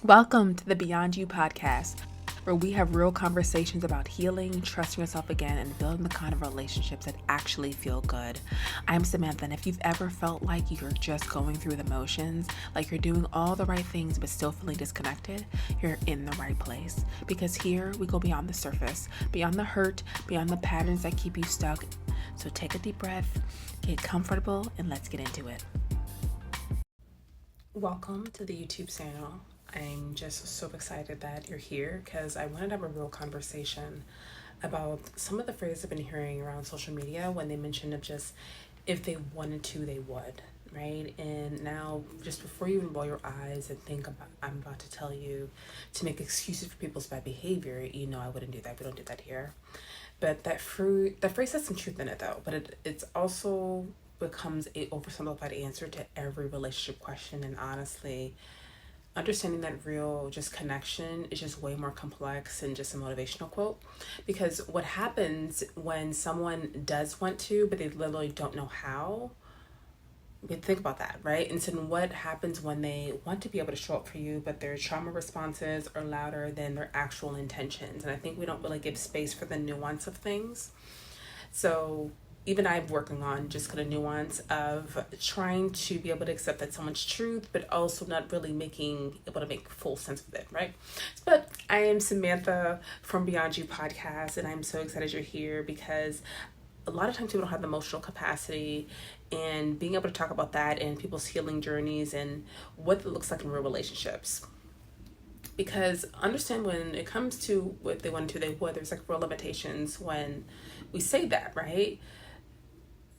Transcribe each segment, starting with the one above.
Welcome to the Beyond You podcast, where we have real conversations about healing, trusting yourself again, and building the kind of relationships that actually feel good. I'm Samantha, and if you've ever felt like you're just going through the motions, like you're doing all the right things but still feeling disconnected, you're in the right place. Because here we go beyond the surface, beyond the hurt, beyond the patterns that keep you stuck. So take a deep breath, get comfortable, and let's get into it. Welcome to the YouTube channel. I'm just so excited that you're here because I wanted to have a real conversation about some of the phrases I've been hearing around social media when they mention of just if they wanted to, they would, right? And now, just before you even roll your eyes and think about, I'm about to tell you to make excuses for people's bad behavior, I wouldn't do that. We don't do that here. But that phrase has some truth in it though, but it's also becomes a oversimplified answer to every relationship question. And honestly, understanding that real just connection is just way more complex than just a motivational quote. Because what happens when someone does want to, but they literally don't know how, think about that, right? And so what happens when they want to be able to show up for you, but their trauma responses are louder than their actual intentions? And I think we don't really give space for the nuance of things. So even I'm working on just kind of nuance of trying to be able to accept that someone's truth, but also not really able to make full sense of it, right? But I am Samantha from Beyond You podcast, and I'm so excited you're here because a lot of times people don't have the emotional capacity, and being able to talk about that and people's healing journeys and what it looks like in real relationships. Because understand when it comes to what they want to, they would, there's like real limitations when we say that, right?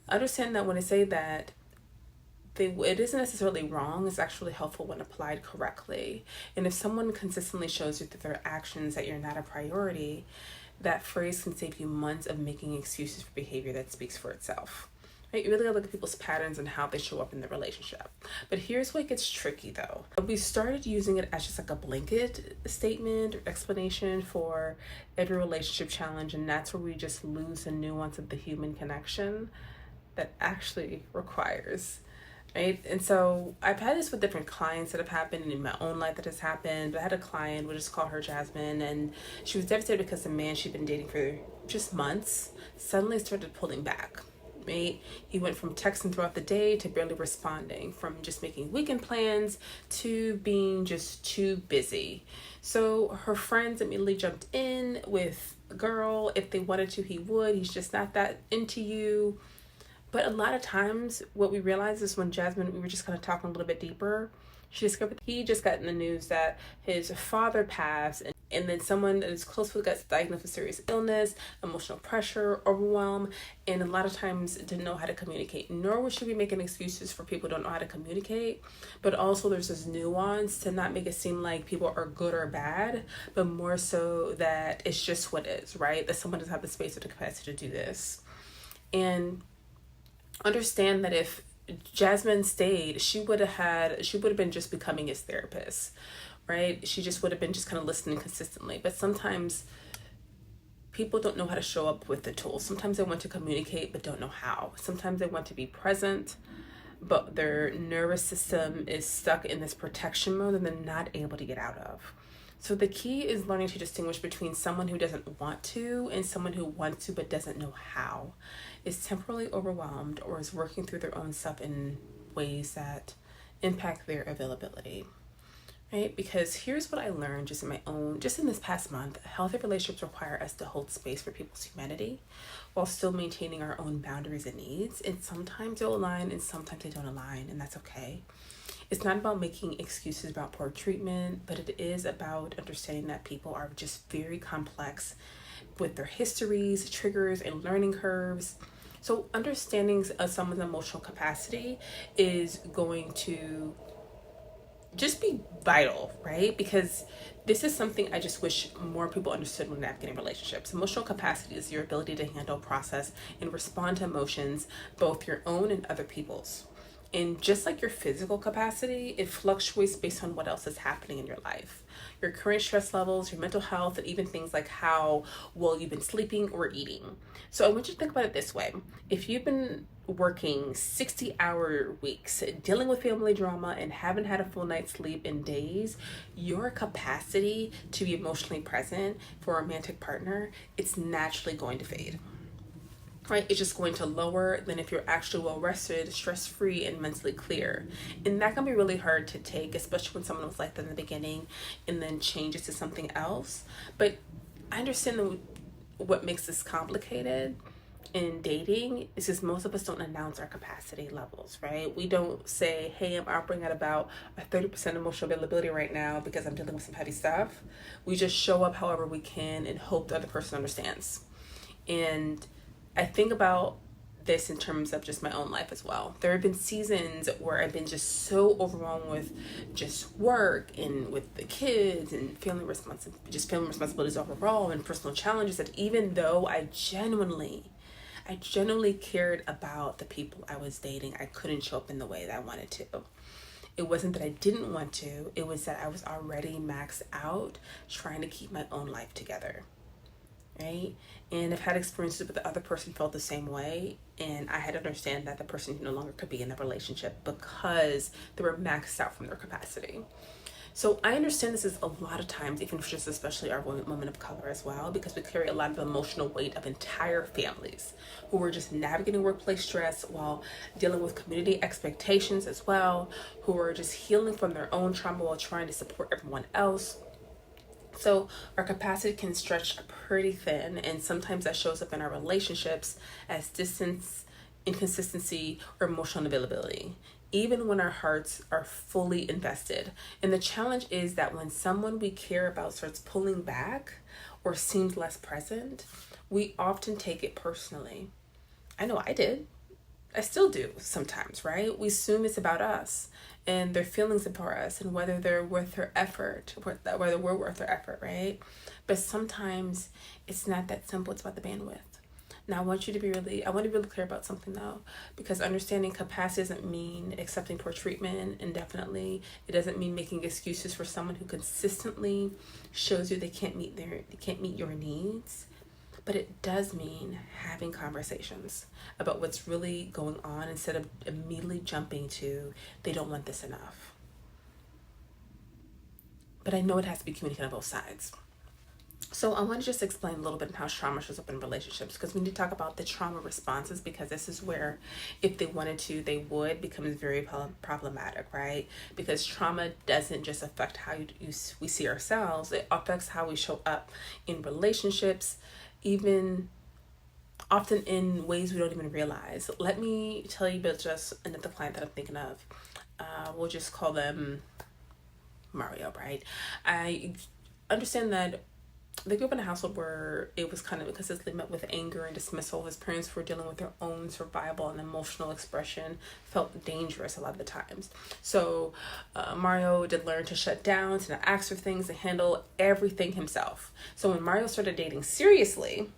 Understand that when I say that, it isn't necessarily wrong. It's actually helpful when applied correctly. And if someone consistently shows you through their actions that you're not a priority, that phrase can save you months of making excuses for behavior that speaks for itself. Right? You really gotta look at people's patterns and how they show up in the relationship. But here's where it gets tricky though. We started using it as just like a blanket statement or explanation for every relationship challenge, and that's where we just lose the nuance of the human connection that actually requires, right? And so I've had this with different clients that have happened, and in my own life that has happened. But I had a client, we'll just call her Jasmine, and she was devastated because the man she'd been dating for just months suddenly started pulling back, right? He went from texting throughout the day to barely responding, from just making weekend plans to being just too busy. So her friends immediately jumped in with, girl, if they wanted to, he would. He's just not that into you. But a lot of times what we realized is when Jasmine, we were just kind of talking a little bit deeper, she discovered he just got in the news that his father passed, and then someone that is close with got diagnosed with serious illness, emotional pressure, overwhelm, and a lot of times didn't know how to communicate. Nor should we be making excuses for people who don't know how to communicate, but also there's this nuance to not make it seem like people are good or bad, but more so that it's just what is, right? That someone doesn't have the space or the capacity to do this. And understand that if Jasmine stayed, she would have been just becoming his therapist, right? She just would have been just kind of listening consistently. But sometimes people don't know how to show up with the tools. Sometimes they want to communicate but don't know how. Sometimes they want to be present, but their nervous system is stuck in this protection mode and they're not able to get out of. So the key is learning to distinguish between someone who doesn't want to and someone who wants to but doesn't know how, is temporarily overwhelmed, or is working through their own stuff in ways that impact their availability, right? Because here's what I learned just in this past month. Healthy relationships require us to hold space for people's humanity while still maintaining our own boundaries and needs. And sometimes they'll align and sometimes they don't align, and that's okay. It's not about making excuses about poor treatment, but it is about understanding that people are just very complex with their histories, triggers, and learning curves. So understanding of someone's emotional capacity is going to just be vital, right? Because this is something I just wish more people understood when navigating relationships. Emotional capacity is your ability to handle, process, and respond to emotions, both your own and other people's. And just like your physical capacity, it fluctuates based on what else is happening in your life. Your current stress levels, your mental health, and even things like how well you've been sleeping or eating. So I want you to think about it this way. If you've been working 60-hour weeks, dealing with family drama, and haven't had a full night's sleep in days, your capacity to be emotionally present for a romantic partner, it's naturally going to fade. Right? It's just going to lower than if you're actually well rested, stress free, and mentally clear. And that can be really hard to take, especially when someone was like that in the beginning and then changes to something else. But I understand what makes this complicated in dating is because most of us don't announce our capacity levels, right? We don't say, hey, I'm operating at about a 30% emotional availability right now because I'm dealing with some heavy stuff. We just show up however we can and hope the other person understands. And I think about this in terms of just my own life as well. There have been seasons where I've been just so overwhelmed with just work and with the kids and family responsibilities overall and personal challenges that even though I genuinely cared about the people I was dating, I couldn't show up in the way that I wanted to. It wasn't that I didn't want to, it was that I was already maxed out trying to keep my own life together. Right? And I've had experiences where the other person felt the same way, and I had to understand that the person no longer could be in a relationship because they were maxed out from their capacity. So I understand this is a lot of times, even for just especially our women of color as well, because we carry a lot of emotional weight of entire families who are just navigating workplace stress while dealing with community expectations as well, who are just healing from their own trauma while trying to support everyone else. So our capacity can stretch pretty thin, and sometimes that shows up in our relationships as distance, inconsistency, or emotional availability, even when our hearts are fully invested. And the challenge is that when someone we care about starts pulling back or seems less present, we often take it personally. I know I did. I still do sometimes, right? We assume it's about us and their feelings about us and whether they're worth their effort, whether we're worth their effort, right? But sometimes it's not that simple. It's about the bandwidth. Now, I want to be really clear about something though, because understanding capacity doesn't mean accepting poor treatment, and definitely it doesn't mean making excuses for someone who consistently shows you they can't meet your needs. But it does mean having conversations about what's really going on instead of immediately jumping to, they don't want this enough. But I know it has to be communicated on both sides. So I want to just explain a little bit how trauma shows up in relationships, because we need to talk about the trauma responses, because this is where, if they wanted to, they would, becomes very problematic, right? Because trauma doesn't just affect how we see ourselves, it affects how we show up in relationships, even often in ways we don't even realize. Let me tell you about just another client that I'm thinking of. We'll just call them Mario, right? I understand that they grew up in a household where it was kind of consistently met with anger and dismissal. His parents were dealing with their own survival and emotional expression, felt dangerous a lot of the times. So Mario did learn to shut down, to not ask for things, and handle everything himself. So when Mario started dating seriously,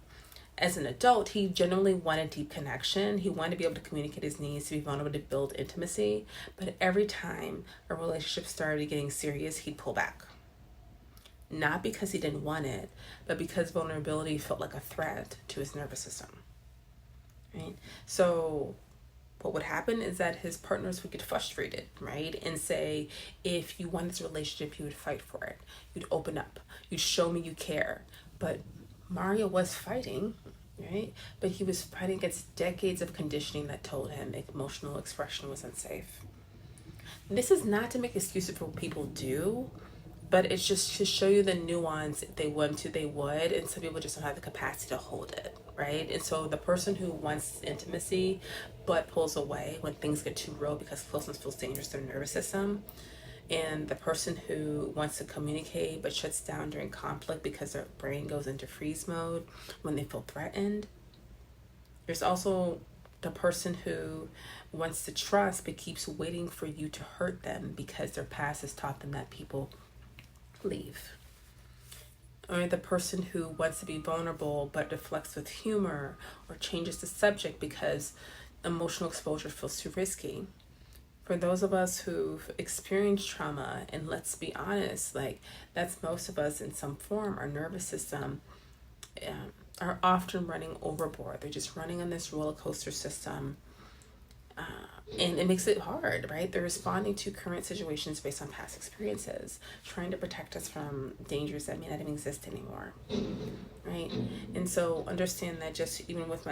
as an adult, he genuinely wanted deep connection. He wanted to be able to communicate his needs, to be vulnerable, to build intimacy. But every time a relationship started getting serious, he'd pull back. Not because he didn't want it, but because vulnerability felt like a threat to his nervous system, right? So what would happen is that his partners would get frustrated, right? And say, if you want this relationship, you would fight for it. You'd open up. You'd show me you care. But Mario was fighting, right? But he was fighting against decades of conditioning that told him emotional expression was unsafe. This is not to make excuses for what people do, but it's just to show you the nuance. If they want to, they would, and some people just don't have the capacity to hold it, right? And so the person who wants intimacy but pulls away when things get too real because closeness feels dangerous to their nervous system, and the person who wants to communicate but shuts down during conflict because their brain goes into freeze mode when they feel threatened. There's also the person who wants to trust but keeps waiting for you to hurt them because their past has taught them that people leave. Or the person who wants to be vulnerable but deflects with humor or changes the subject because emotional exposure feels too risky. For those of us who've experienced trauma, and let's be honest, like that's most of us in some form, our nervous system are often running overboard. They're just running on this roller coaster system. And it makes it hard, right? They're responding to current situations based on past experiences, trying to protect us from dangers that may not even exist anymore, right? And so understand that just even with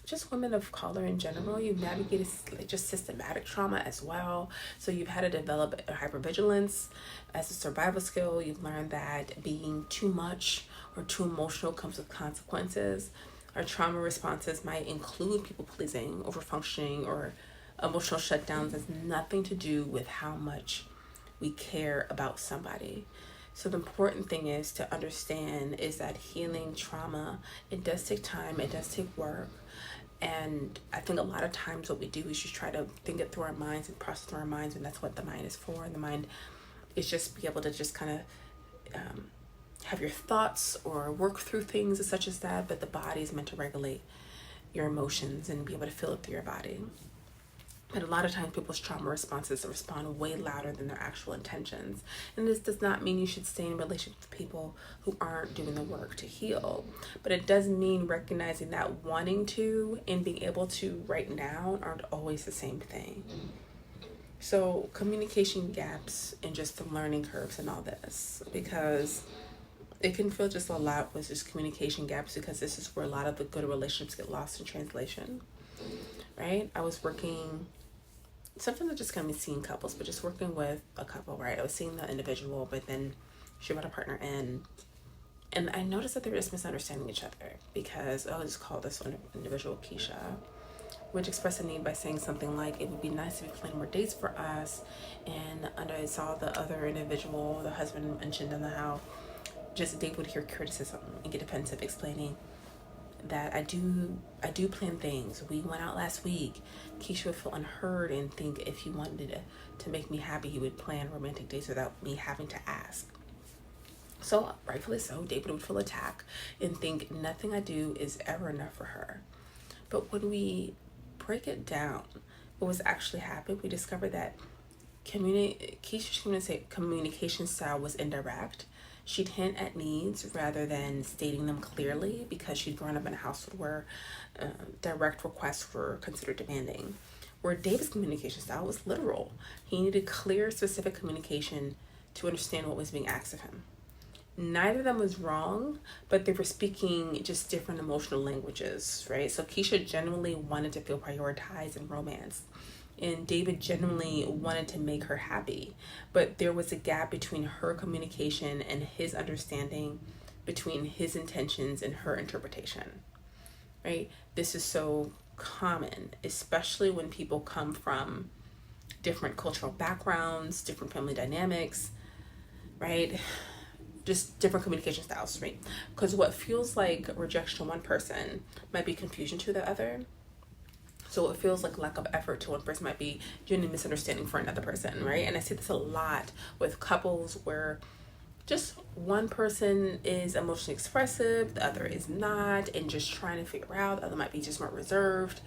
just women of color in general, you've navigated like just systematic trauma as well. So you've had to develop a hypervigilance as a survival skill. You've learned that being too much or too emotional comes with consequences. Our trauma responses might include people pleasing, overfunctioning, or emotional shutdowns. Has nothing to do with how much we care about somebody. So the important thing is to understand is that healing trauma, it does take time, it does take work. And I think a lot of times what we do is just try to think it through our minds and process through our minds, and that's what the mind is for. And the mind is just be able to just kind of have your thoughts or work through things such as that, but the body is meant to regulate your emotions and be able to feel it through your body. But a lot of times people's trauma responses respond way louder than their actual intentions. And this does not mean you should stay in a relationship with people who aren't doing the work to heal. But it does mean recognizing that wanting to and being able to write down aren't always the same thing. So communication gaps and just the learning curves and all this, because it can feel just a lot with just communication gaps, because this is where a lot of the good relationships get lost in translation, right? I was working, sometimes I just kind of seeing couples, but just working with a couple, right? I was seeing the individual, but then she brought a partner in, and I noticed that they were just misunderstanding each other, because I'll just call this one individual Keisha, which expressed a need by saying something like, it would be nice if you planned more dates for us. And I saw the other individual, the husband, mentioned in the how just Dave would hear criticism and get defensive, explaining that I do plan things. We went out last week. Keisha would feel unheard and think if he wanted to make me happy, he would plan romantic dates without me having to ask. So rightfully so, David would feel attacked and think nothing I do is ever enough for her. But when we break it down, what was actually happening, we discovered that Keisha's communication style was indirect. She'd hint at needs rather than stating them clearly, because she'd grown up in a household where direct requests were considered demanding. Where David's communication style was literal. He needed clear, specific communication to understand what was being asked of him. Neither of them was wrong, but they were speaking just different emotional languages, right? So Keisha genuinely wanted to feel prioritized in romance, and David genuinely wanted to make her happy, but there was a gap between her communication and his understanding, between his intentions and her interpretation, right? This is so common, especially when people come from different cultural backgrounds, different family dynamics, right? Just different communication styles, right? Because what feels like rejection to one person might be confusion to the other. So it feels like lack of effort to one person might be genuine misunderstanding for another person, right? And I see this a lot with couples where just one person is emotionally expressive, the other is not, and just trying to figure out. The other might be just more reserved,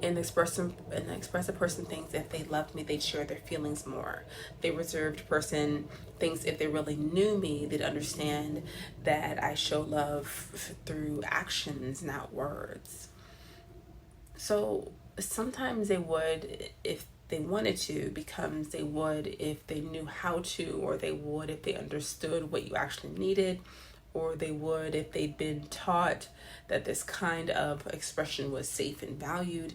and the expressive person thinks if they loved me, they'd share their feelings more. The reserved person thinks if they really knew me, they'd understand that I show love through actions, not words. So sometimes they would if they wanted to, becomes they would if they knew how to, or they would if they understood what you actually needed, or they would if they'd been taught that this kind of expression was safe and valued.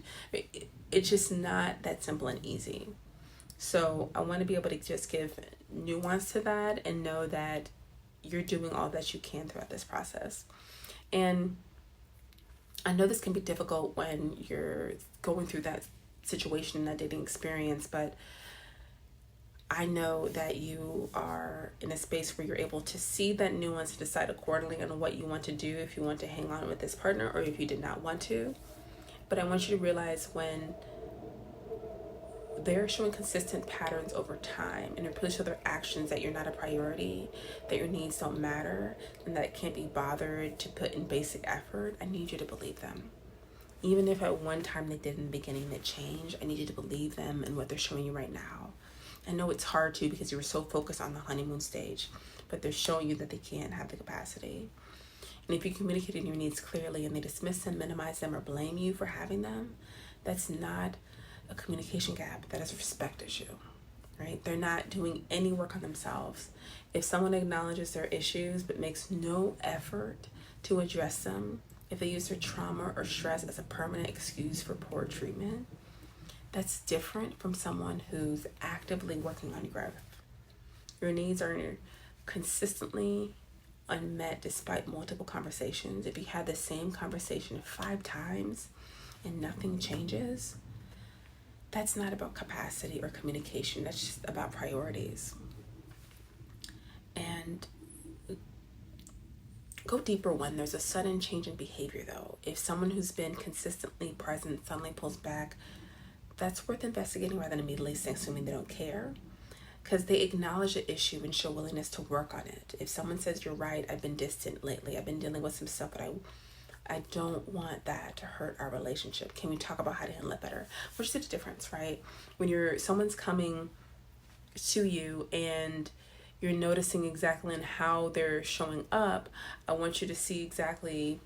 It's just not that simple and easy. So I want to be able to just give nuance to that and know that you're doing all that you can throughout this process. And I know this can be difficult when you're going through that situation in that dating experience, but I know that you are in a space where you're able to see that nuance and decide accordingly on what you want to do, if you want to hang on with this partner or if you did not want to. But I want you to realize when they're showing consistent patterns over time and really show their actions that you're not a priority, that your needs don't matter, and that it can't be bothered to put in basic effort, I need you to believe them. Even if at one time they did in the beginning that change, I need you to believe them and what they're showing you right now. I know it's hard to because you were so focused on the honeymoon stage, but they're showing you that they can have the capacity. And if you communicated your needs clearly and they dismiss them, minimize them, or blame you for having them, that's not a communication gap. That is a respect issue, right? They're not doing any work on themselves. If someone acknowledges their issues but makes no effort to address them, if they use their trauma or stress as a permanent excuse for poor treatment, that's different from someone who's actively working on growth. Your needs are consistently unmet despite multiple conversations. If you had the same conversation 5 times and nothing changes, that's not about capacity or communication. That's just about priorities. And go deeper when there's a sudden change in behavior, though. If someone who's been consistently present suddenly pulls back, that's worth investigating rather than immediately assuming they don't care, because they acknowledge the issue and show willingness to work on it. If someone says, you're right, I've been distant lately, I've been dealing with some stuff, but I don't want that to hurt our relationship. Can we talk about how to handle it better? Which is the difference, right? When someone's coming to you and you're noticing exactly in how they're showing up, I want you to see exactly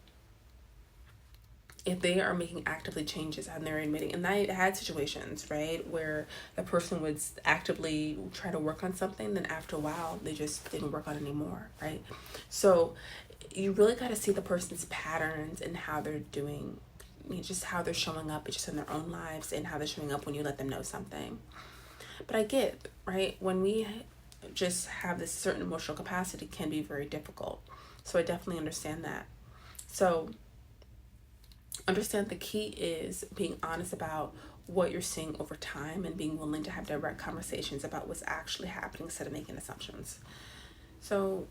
if they are making actively changes and they're admitting. And I had situations, right, where the person would actively try to work on something, then after a while, they just didn't work on it anymore, right? So you really got to see the person's patterns and how they're doing, just how they're showing up just in their own lives and how they're showing up when you let them know something. But I get, right, when we just have this certain emotional capacity can be very difficult. So I definitely understand that. So understand the key is being honest about what you're seeing over time and being willing to have direct conversations about what's actually happening instead of making assumptions. So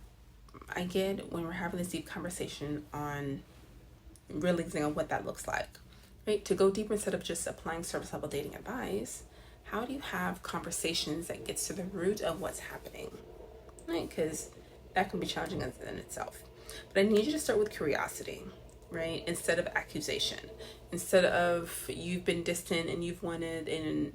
I get when we're having this deep conversation on realizing on what that looks like, right? To go deeper instead of just applying surface level dating advice, how do you have conversations that gets to the root of what's happening, right? Because that can be challenging in itself. But I need you to start with curiosity, right? Instead of accusation. Instead of you've been distant and you've wanted and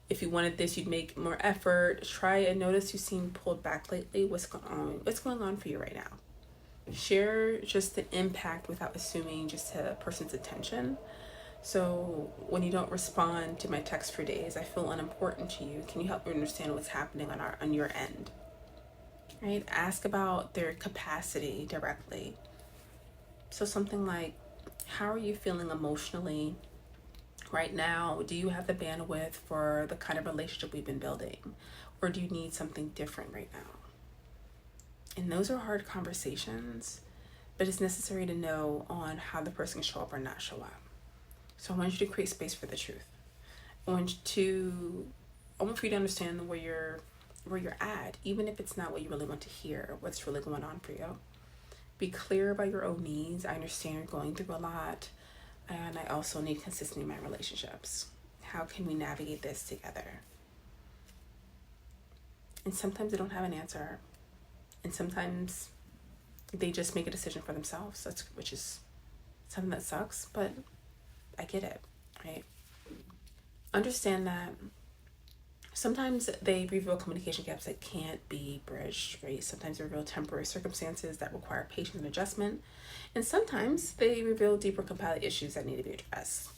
if you wanted this, you'd make more effort. Try and notice you seem pulled back lately. What's going on? What's going on for you right now? Share just the impact without assuming just a person's attention. So when you don't respond to my text for days, I feel unimportant to you. Can you help me understand what's happening on your end? Right? Ask about their capacity directly. So something like, how are you feeling emotionally right now? Do you have the bandwidth for the kind of relationship we've been building? Or do you need something different right now? And those are hard conversations, but it's necessary to know on how the person can show up or not show up. So I want you to create space for the truth. I want for you to understand where you're at, even if it's not what you really want to hear, what's really going on for you. Be clear about your own needs. I understand you're going through a lot, and I also need consistency in my relationships. How can we navigate this together? And sometimes they don't have an answer, and sometimes they just make a decision for themselves, which is something that sucks, but I get it, right? Understand that sometimes they reveal communication gaps that can't be bridged, right? Sometimes they reveal temporary circumstances that require patience and adjustment. And sometimes they reveal deeper compatibility issues that need to be addressed.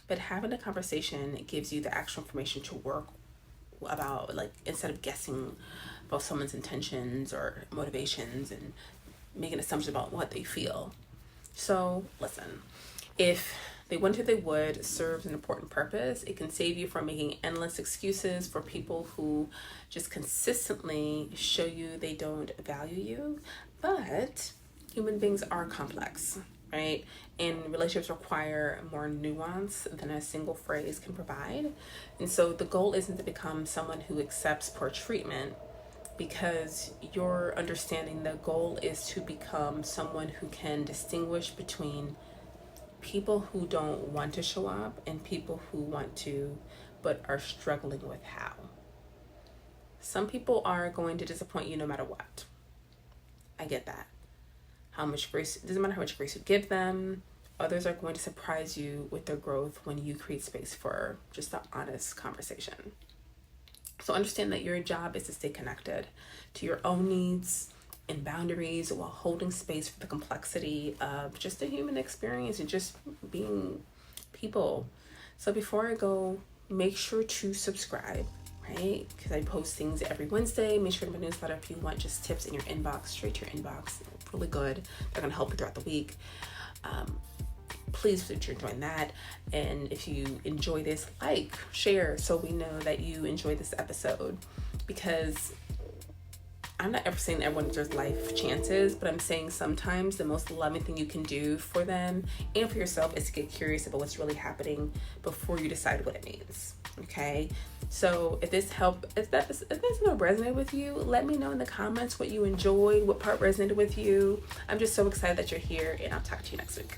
But having a conversation gives you the actual information to work about, like, instead of guessing about someone's intentions or motivations and making assumptions about what they feel. So listen, if they went if they would serves an important purpose. It can save you from making endless excuses for people who just consistently show you they don't value you. But human beings are complex, right? And relationships require more nuance than a single phrase can provide. And so the goal isn't to become someone who accepts poor treatment, because you're understanding the goal is to become someone who can distinguish between people who don't want to show up and people who want to but are struggling with how. Some people are going to disappoint you no matter what. I get that. How much grace, it doesn't matter how much grace you give them, Others are going to surprise you with their growth when you create space for just an honest conversation. So understand that your job is to stay connected to your own needs and boundaries while holding space for the complexity of just the human experience and just being people. So before I go, make sure to subscribe, right? Because I post things every Wednesday. Make sure to my newsletter if you want just tips in your inbox, straight to your inbox. Really good. They're going to help you throughout the week. Please join that. And if you enjoy this, like, share, so we know that you enjoy this episode. Because I'm not ever saying everyone deserves life chances, but I'm saying sometimes the most loving thing you can do for them and for yourself is to get curious about what's really happening before you decide what it means. Okay, so if this not resonate with you, let me know in the comments what you enjoyed, what part resonated with you. I'm just so excited that you're here, and I'll talk to you next week.